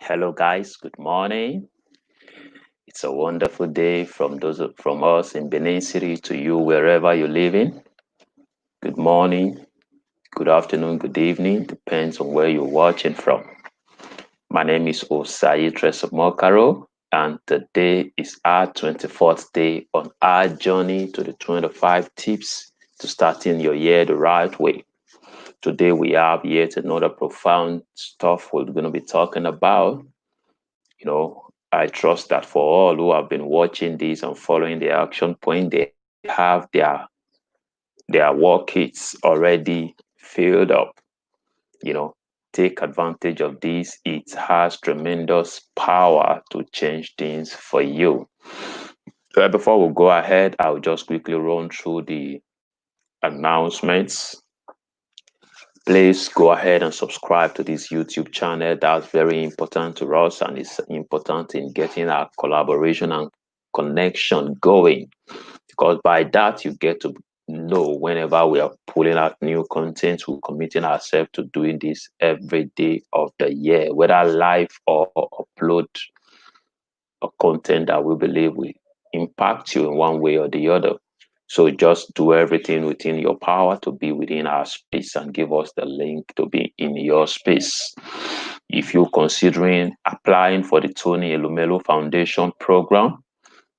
Hello, guys. Good morning. It's a wonderful day from us in Benin City to you wherever you're living. Good morning, good afternoon, good evening. Depends on where you're watching from. My name is Osai Tresamokaro, and today is our 24th day on our journey to the 25 tips to starting your year the right way. Today we have yet another profound stuff we're going to be talking about. I trust that for all who have been watching this and following the action point, they have their work kits already filled up. You know, take advantage of this. It has tremendous power to change things for you. So before we go ahead, I'll just quickly run through the announcements. Please go ahead and subscribe to this YouTube channel. That's very important to us, and it's important in getting our collaboration and connection going, because by that you get to know whenever we are pulling out new content. We're committing ourselves to doing this every day of the year, whether live or upload a content that we believe will impact you in one way or the other. So just do everything within your power to be within our space and give us the link to be in your space. If you're considering applying for the Tony Elumelu Foundation program,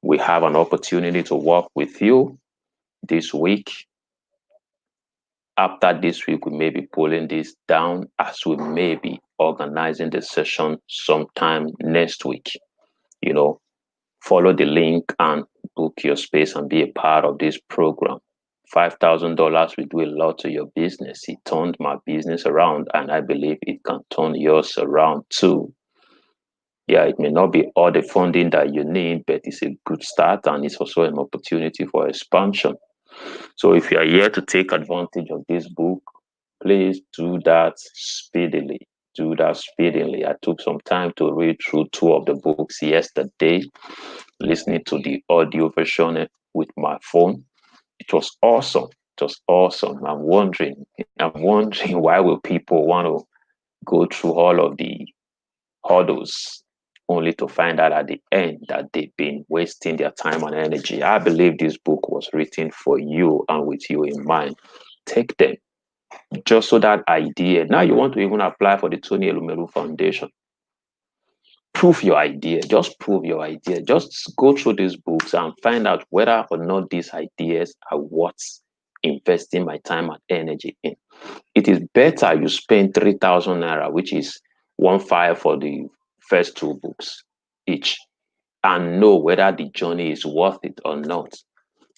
we have an opportunity to work with you this week. After this week, we may be pulling this down as we may be organizing the session sometime next week. Follow the link and book your space and be a part of this program. $5,000 will do a lot to your business. It turned my business around, and I believe it can turn yours around too. Yeah, it may not be all the funding that you need, but it's a good start, and it's also an opportunity for expansion. So if you are here to take advantage of this book, please do that speedily. Do that speedily. I took some time to read through two of the books yesterday, listening to the audio version with my phone. It was awesome. It was awesome. I'm wondering why will people want to go through all of the hurdles only to find out at the end that they've been wasting their time and energy. I believe this book was written for you and with you in mind. Take them just so that idea. Now you want to even apply for the Tony Elumelu Foundation. Prove your idea. Just prove your idea. Just go through these books and find out whether or not these ideas are worth investing my time and energy in. It is better you spend 3,000 naira, which is 1.5 for the first two books each, and know whether the journey is worth it or not,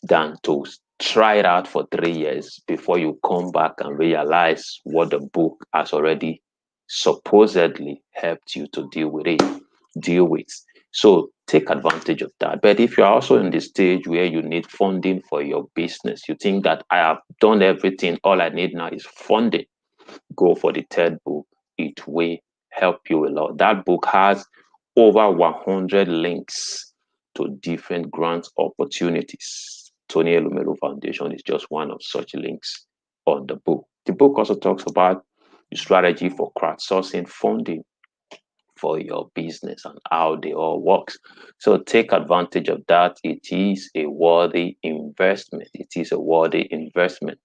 than to try it out for 3 years before you come back and realize what the book has already supposedly helped you to deal with. So take advantage of that. But if you're also in the stage where you need funding for your business, you think that I have done everything, all I need now is funding, go for the third book. It will help you a lot. That book has over 100 links to different grant opportunities. Tony Elumelu Foundation is just one of such links on the book. The book also talks about the strategy for crowdsourcing funding for your business and how they all works. So take advantage of that. It is a worthy investment. It is a worthy investment.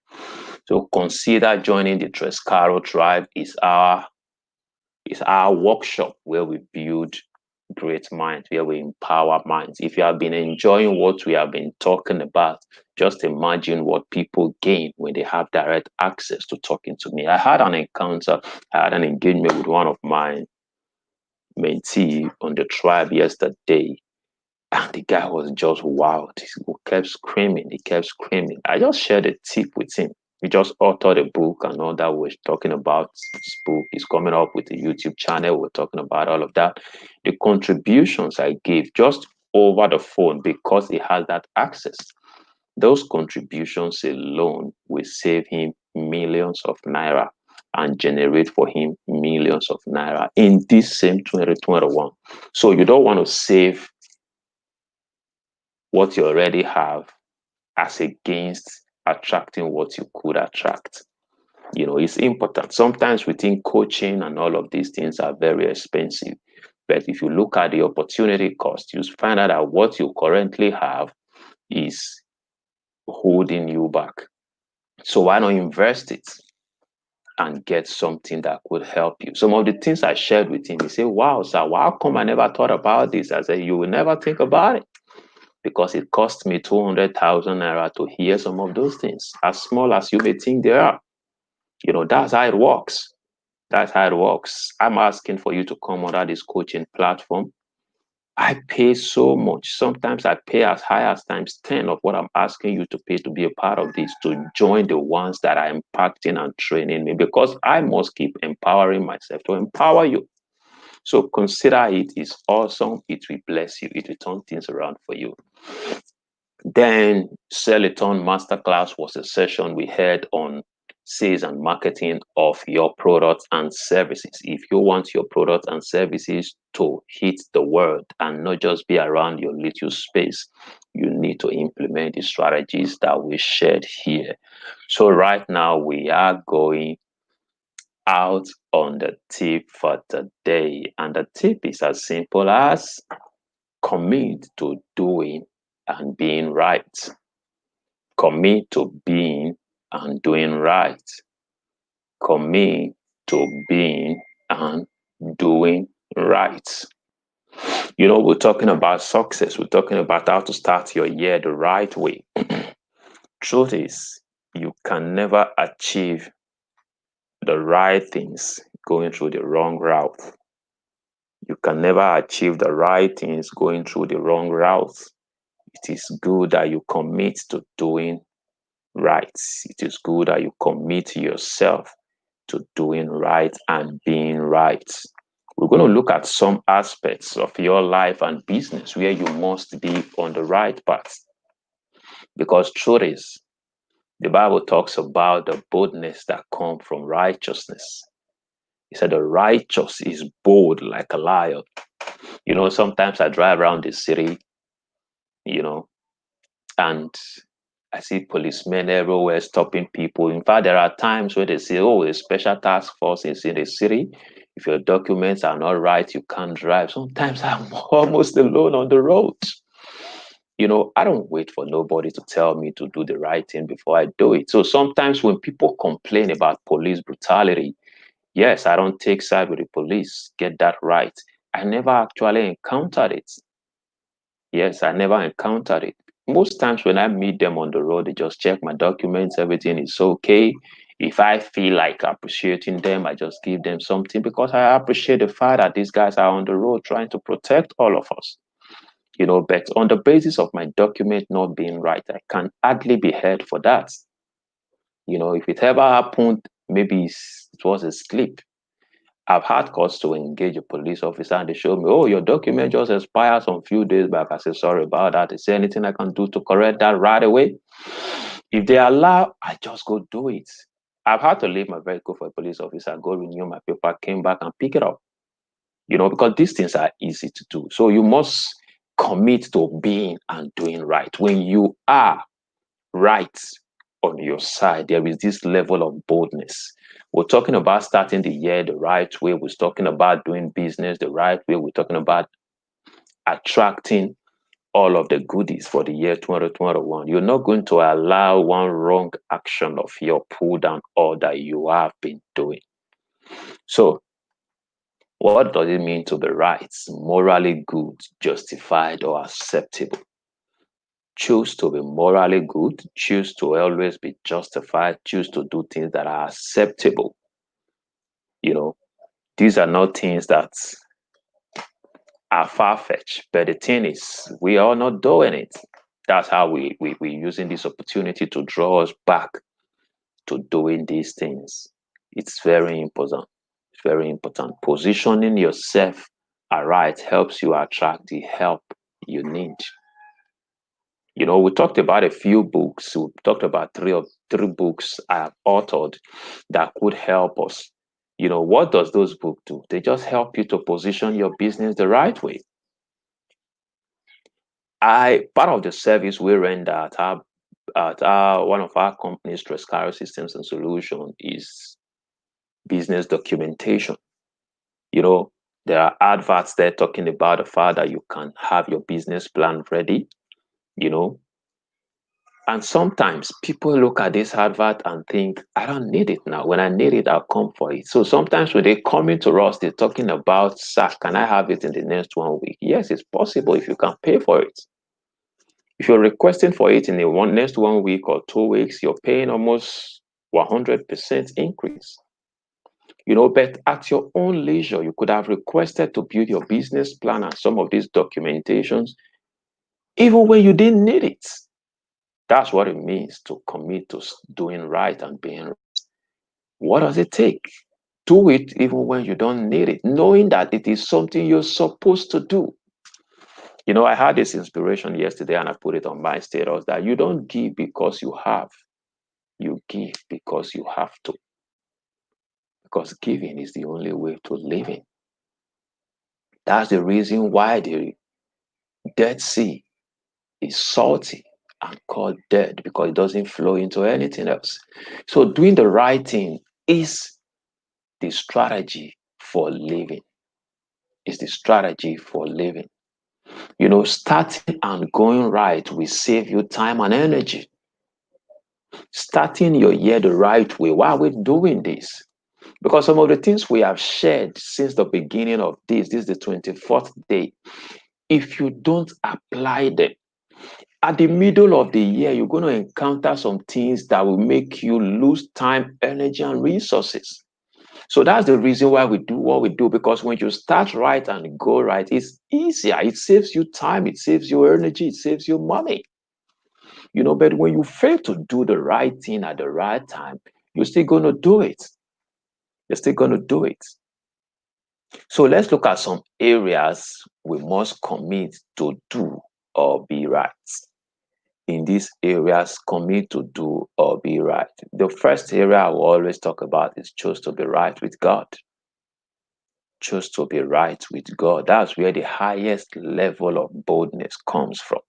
So consider joining the Trescaro tribe. Is our workshop where we build great minds, where we empower minds. If you have been enjoying what we have been talking about, just imagine what people gain when they have direct access to talking to me. I had an encounter, I had an engagement with one of my mentee on the tribe yesterday, and the guy was just wild. He kept screaming. He kept screaming. I just shared a tip with him. He just authored a book and all that. We're talking about this book. He's coming up with a YouTube channel. We're talking about all of that. The contributions I gave just over the phone, because he has that access, those contributions alone will save him millions of naira and generate for him millions of naira in this same 2021. So you don't want to save what you already have as against attracting what you could attract. It's important. Sometimes we think coaching and all of these things are very expensive. But if you look at the opportunity cost, you find out that what you currently have is holding you back. So why not invest it and get something that could help you? Some of the things I shared with him, he said, wow, sir, how come I never thought about this? I said, you will never think about it because it cost me 200,000 naira to hear some of those things, as small as you may think they are. That's how it works. That's how it works. I'm asking for you to come under this coaching platform. I pay so much. Sometimes I pay as high as times 10 of what I'm asking you to pay to be a part of this, to join the ones that are impacting and training me, because I must keep empowering myself to empower you. So consider it is awesome. It will bless you. It will turn things around for you. Then Sell-A-Thon Masterclass was a session we had on sales and marketing of your products and services. If you want your products and services to hit the world and not just be around your little space, you need to implement the strategies that we shared here. So right now we are going out on the tip for today. And the tip is as simple as commit to doing and being right. Commit to being and doing right. Commit to being and doing right. We're talking about success. We're talking about how to start your year the right way. Truth is, you can never achieve the right things going through the wrong route. You can never achieve the right things going through the wrong route. It is good that you commit to doing right. It is good that you commit yourself to doing right and being right. We're going to look at some aspects of your life and business where you must be on the right path. Because truth is, the Bible talks about the boldness that comes from righteousness. He said the righteous is bold like a lion. Sometimes I drive around the city, you know, and I see policemen everywhere stopping people. In fact, there are times where they say, oh, a special task force is in the city. If your documents are not right, you can't drive. Sometimes I'm almost alone on the road. I don't wait for nobody to tell me to do the right thing before I do it. So sometimes when people complain about police brutality, yes, I don't take side with the police. Get that right. I never actually encountered it. Yes, I never encountered it. Most times when I meet them on the road, they just check my documents, everything is okay. If I feel like appreciating them, I just give them something because I appreciate the fact that these guys are on the road trying to protect all of us. But on the basis of my document not being right, I can hardly be held for that. If it ever happened, maybe it was a slip. I've had cause to engage a police officer and they show me, oh, your document just expired some few days back. I said, sorry about that. Is there anything I can do to correct that right away? If they allow, I just go do it. I've had to leave my vehicle for a police officer, go renew my paper, came back and pick it up. Because these things are easy to do. So you must commit to being and doing right. When you are right on your side, there is this level of boldness. We're talking about starting the year the right way. We're talking about doing business the right way. We're talking about attracting all of the goodies for the year 2021. You're not going to allow one wrong action of your pull down all that you have been doing. So, what does it mean to be right, morally good, justified, or acceptable? Choose to be morally good, choose to always be justified, choose to do things that are acceptable. These are not things that are far-fetched, but the thing is, we are not doing it. That's how we're using this opportunity to draw us back to doing these things. It's very important. It's very important. Positioning yourself aright helps you attract the help you need. We talked about a few books. We talked about three books I have authored that could help us. What does those books do? They just help you to position your business the right way. Part of the service we render at one of our companies, Trescaro Systems and Solution, is business documentation. There are adverts there talking about the fact that you can have your business plan ready, you know. And sometimes people look at this advert and think, I don't need it now. When I need it, I'll come for it. So sometimes when they come into us, they're talking about, sir, can I have it in the next 1 week? Yes, it's possible if you can pay for it. If you're requesting for it in the next 1 week or 2 weeks, you're paying almost 100% increase. But at your own leisure, you could have requested to build your business plan and some of these documentations, even when you didn't need it. That's what it means to commit to doing right and being right. What does it take? Do it even when you don't need it, knowing that it is something you're supposed to do. I had this inspiration yesterday and I put it on my status that you don't give because you have, you give because you have to. Because giving is the only way to living. That's the reason why the Dead Sea is salty and called dead, because it doesn't flow into anything else. So doing the right thing is the strategy for living. Is the strategy for living. Starting and going right will save you time and energy. Starting your year the right way. Why are we doing this? Because some of the things we have shared since the beginning of this is the 24th day. If you don't apply them, at the middle of the year, you're going to encounter some things that will make you lose time, energy, and resources. So that's the reason why we do what we do, because when you start right and go right, it's easier. It saves you time, it saves you energy, it saves you money. But when you fail to do the right thing at the right time, you're still going to do it. You're still going to do it. So let's look at some areas we must commit to do or be right. In these areas, commit to do or be right. The first area I will always talk about is choose to be right with God. Choose to be right with God. That's where the highest level of boldness comes from.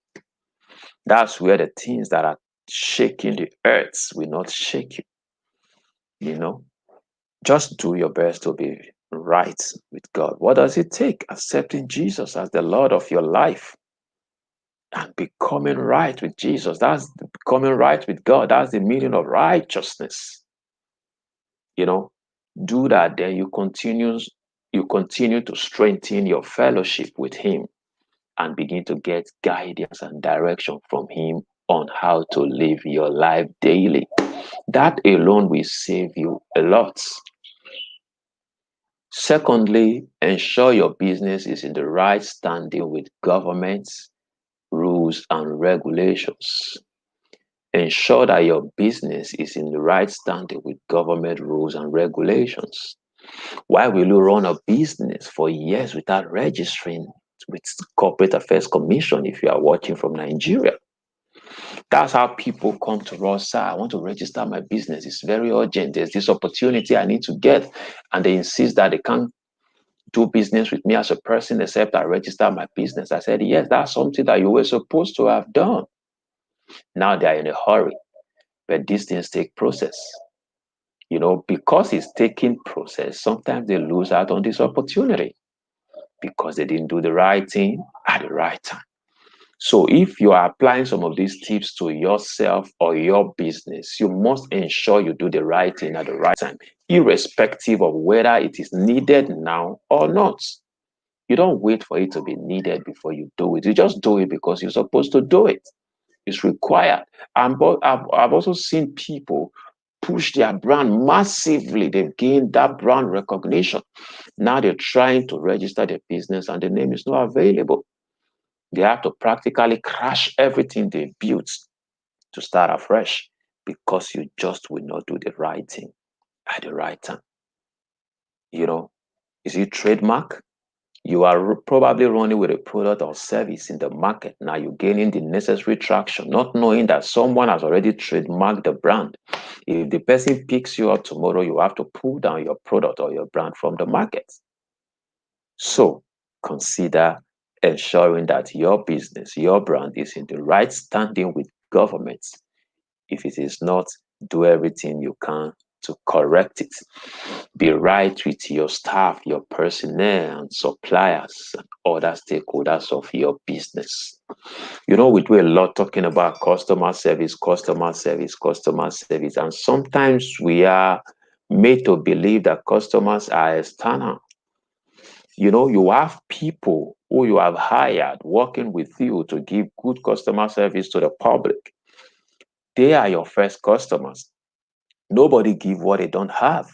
That's where the things that are shaking the earth will not shake you. Just do your best to be right with God. What does it take? Accepting Jesus as the Lord of your life and becoming right with Jesus. That's becoming right with God. That's the meaning of righteousness. Do that, then you continue to strengthen your fellowship with Him and begin to get guidance and direction from Him on how to live your life daily. That alone will save you a lot. Secondly, ensure your business is in the right standing with governments, rules, and regulations. Ensure that your business is in the right standing with government rules and regulations. Why will you run a business for years without registering with Corporate Affairs Commission if you are watching from Nigeria? That's how people come to us. Sir, I want to register my business. It's very urgent. There's this opportunity I need to get. And they insist that they can't do business with me as a person except I register my business. I said, yes, that's something that you were supposed to have done. Now they are in a hurry. But these things take process. Because it's taking process, sometimes they lose out on this opportunity because they didn't do the right thing at the right time. So if you are applying some of these tips to yourself or your business, you must ensure you do the right thing at the right time, irrespective of whether it is needed now or not. You don't wait for it to be needed before you do it. You just do it because you're supposed to do it. It's required. But I've also seen people push their brand massively. They've gained that brand recognition. Now they're trying to register their business and the name is not available. They have to practically crash everything they built to start afresh because you just will not do the right thing at the right time. Is it trademark? You are probably running with a product or service in the market. Now you're gaining the necessary traction, not knowing that someone has already trademarked the brand. If the person picks you up tomorrow, you have to pull down your product or your brand from the market. So consider ensuring that your business, your brand is in the right standing with governments. If it is not, do everything you can to correct it. Be right with your staff, your personnel, and suppliers, and other stakeholders of your business. We do a lot talking about customer service, customer service, customer service, and sometimes we are made to believe that customers are external. You have people who you have hired working with you to give good customer service to the public. They are your first customers. Nobody give what they don't have.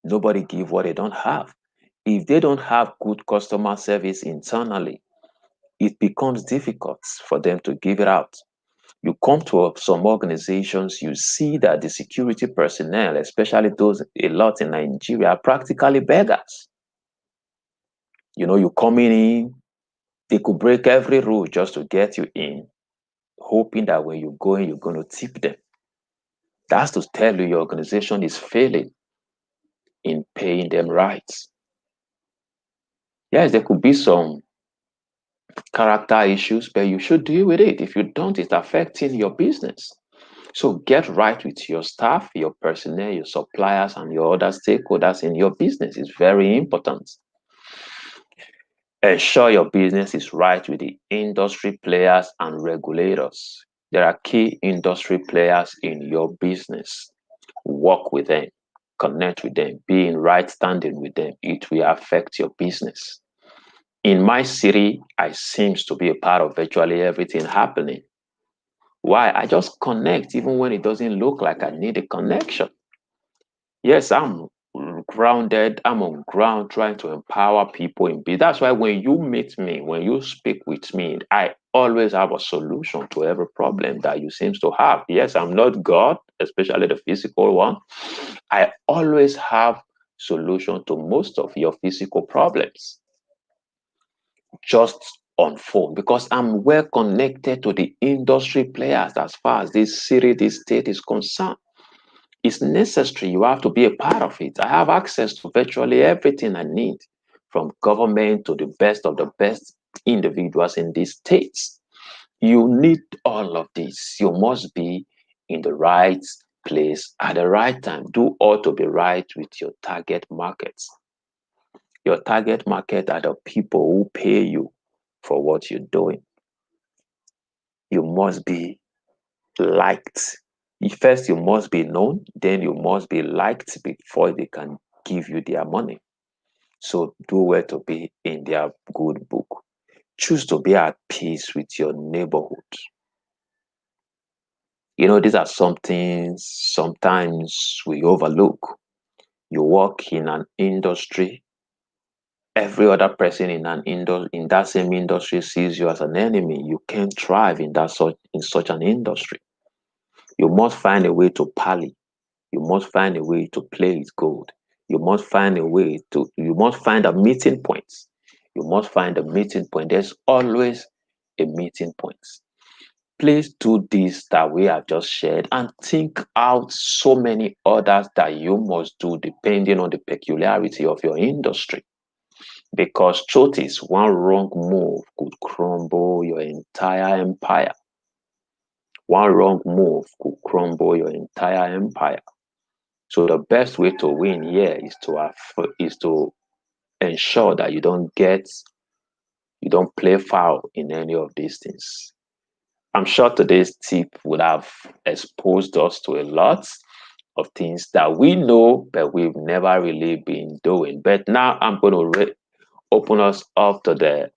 Nobody give what they don't have. If they don't have good customer service internally, it becomes difficult for them to give it out. You come to some organizations, you see that the security personnel, especially those a lot in Nigeria, are practically beggars. You coming in, they could break every rule just to get you in, hoping that when you go in, you're going to tip them. That's to tell you your organization is failing in paying them rights. Yes, there could be some character issues, but you should deal with it. If you don't, it's affecting your business. So get right with your staff, your personnel, your suppliers, and your other stakeholders in your business. It's very important. Ensure your business is right with the industry players and regulators. There are key industry players in your business. Work with them, connect with them, be in right standing with them. It will affect your business. In my city, I seems to be a part of virtually everything happening. Why? I just connect even when it doesn't look like I need a connection. Yes, I'm grounded. I'm on ground trying to empower people in business. That's why when you meet me, when you speak with me, I always have a solution to every problem that you seems to have. Yes, I'm not God, especially the physical one. I always have solution to most of your physical problems just on phone because I'm well connected to the industry players as far as this city, this state is concerned. It's necessary. You have to be a part of it. I have access to virtually everything I need, from government to the best of the best individuals in these states. You need all of this. You must be in the right place at the right time. Do all to be right with your target markets. Your target market are the people who pay you for what you're doing. You must be liked. First, you must be known, then you must be liked before they can give you their money. So do well to be in their good book. Choose to be at peace with your neighborhood. These are some things sometimes we overlook. You work in an industry, every other person in that same industry sees you as an enemy. You can't thrive in such an industry. You must find a way to parley. You must find a way to play it gold. You must find a meeting point. You must find a meeting point. There's always a meeting point. Please do this that we have just shared and think out so many others that you must do depending on the peculiarity of your industry. Because truth is, one wrong move could crumble your entire empire. One wrong move could crumble your entire empire. So the best way to win here is to ensure that you don't play foul in any of these things. I'm sure today's tip would have exposed us to a lot of things that we know, but we've never really been doing. But now I'm going to open us up to the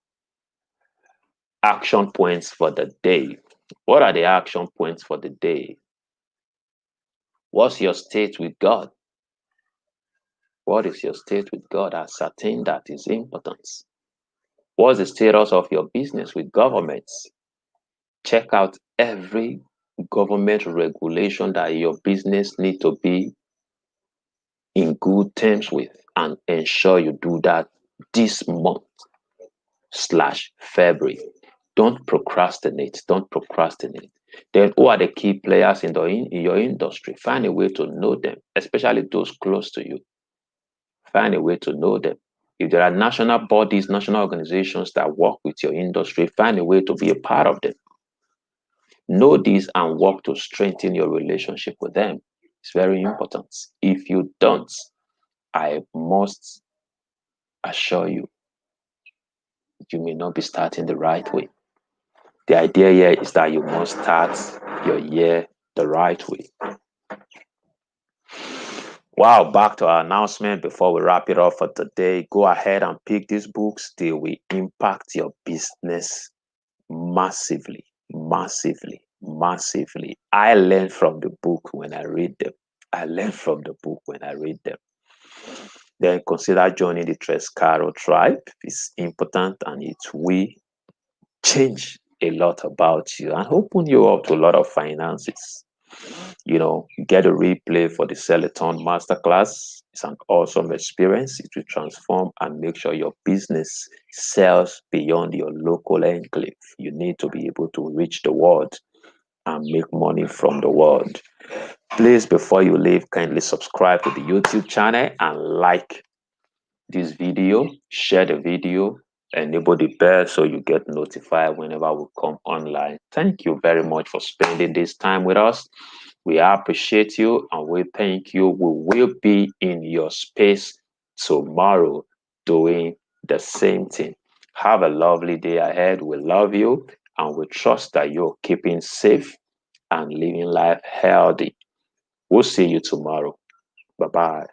action points for the day. What are the action points for the day? What's your state with God? What is your state with God? Ascertain that is important. What's the status of your business with governments? Check out every government regulation that your business need to be in good terms with and ensure you do that this month/February. Don't procrastinate. Don't procrastinate. Then who are the key players in your industry? Find a way to know them, especially those close to you. Find a way to know them. If there are national bodies, national organizations that work with your industry, find a way to be a part of them. Know this and work to strengthen your relationship with them. It's very important. If you don't, I must assure you, you may not be starting the right way. The idea here is that you must start your year the right way. Wow, back to our announcement before we wrap it up for today. Go ahead and pick these books. They will impact your business massively, massively, massively. I learn from the book when I read them. I learn from the book when I read them. Then consider joining the Trescaro tribe. It's important and it will change a lot about you and open you up to a lot of finances. You know, you get a replay for the Sell-A-Thon Masterclass. It's an awesome experience. It will transform and make sure your business sells beyond your local enclave. You need to be able to reach the world and make money from the world. Please, before you leave, kindly subscribe to the YouTube channel and like this video, share the video, enable the bell so you get notified whenever we come online. Thank you very much for spending this time with us. We appreciate you and we thank you. We will be in your space tomorrow doing the same thing. Have a lovely day ahead. We love you and we trust that you're keeping safe and living life healthy. We'll see you tomorrow. Bye bye.